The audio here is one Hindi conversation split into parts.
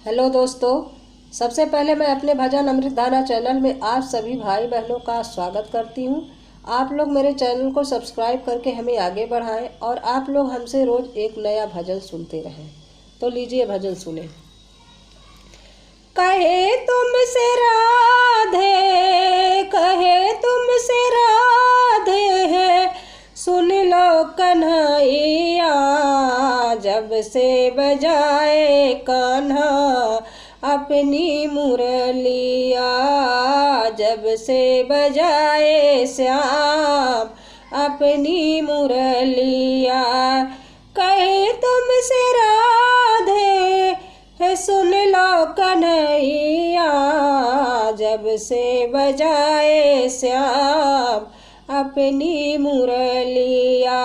हेलो दोस्तों। सबसे पहले मैं अपने भजन अमृतधारा चैनल में आप सभी भाई बहनों का स्वागत करती हूँ। आप लोग मेरे चैनल को सब्सक्राइब करके हमें आगे बढ़ाएं और आप लोग हमसे रोज़ एक नया भजन सुनते रहें। तो लीजिए भजन सुने। कहे तुमसे राधे, कहे तुमसे राधे है, सुन लो कन्हैया। जब से बजाए कान्हा अपनी मुरलिया, जब से बजाए श्याम अपनी मुरलिया। कहे तुमसे राधे है, सुन लो कन्हैया। जब से बजाए श्याम अपनी मुरलिया,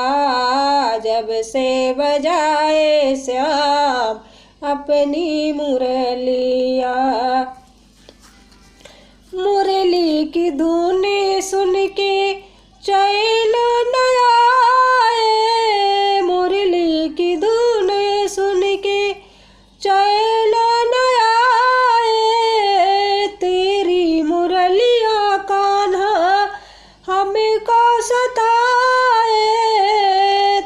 जब से बजाए श्याम अपनी मुरलिया। मुरली की धुन सुन के चैन न आए, मुरली की धुन सुन के चैन न आए। तेरी मुरलिया कान्हा हमको सताए,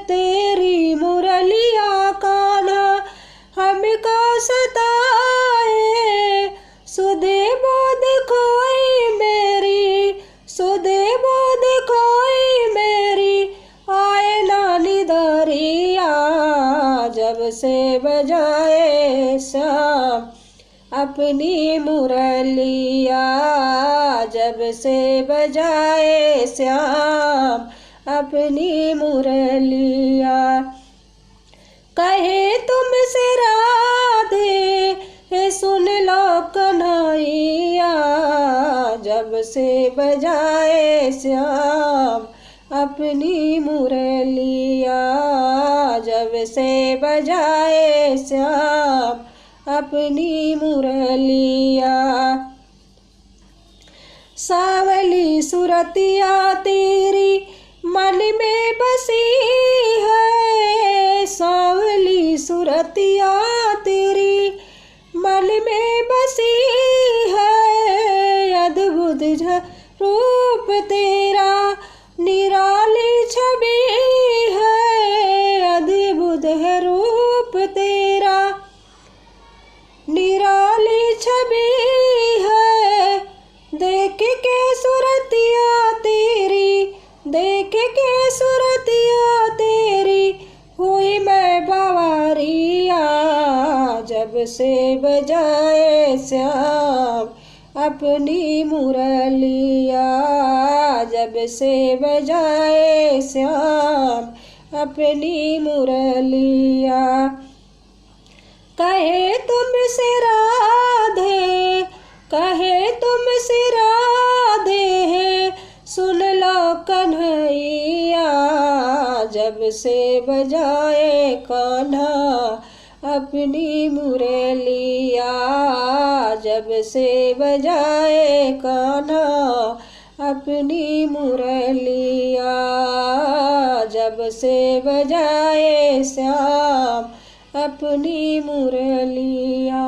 तेरी मुरलिया कान्हा हमको सताए। सुधे बोध खोई मेरी, सुधे बोध खोई मेरी, आए नानी दरिया। जब से बजाए श्याम अपनी मुरलिया, जब से बजाए श्याम अपनी मुरलिया। कहे तुमसे राधे है, सुन लो कन्हैया। जब से बजाए श्याम अपनी मुरलिया, जब से बजाए श्याम अपनी मुरलिया। सावली सुरतिया तेरी मन में बसी है, सावली सुरतिया तेरी मन में बसी है। अद्भुत रूप तेरा निराली छवि है, अद्भुत है रूप तेरा निराली छवि है। देख के सुरतिया तेरी, देख के सुरतिया तेरी, हुई मैं बावरिया। जब से बजाए श्याम अपनी मुरलिया, जब से बजाए श्याम अपनी मुरलिया। कहे तुमसे राधे, कहे तुमसे राधे है, सुन लो कन्हैया। जब से बजाए कान्हा अपनी मुरलिया, जब से बजाए कान्हा अपनी मुरलिया, जब से बजाए श्याम अपनी मुरलिया।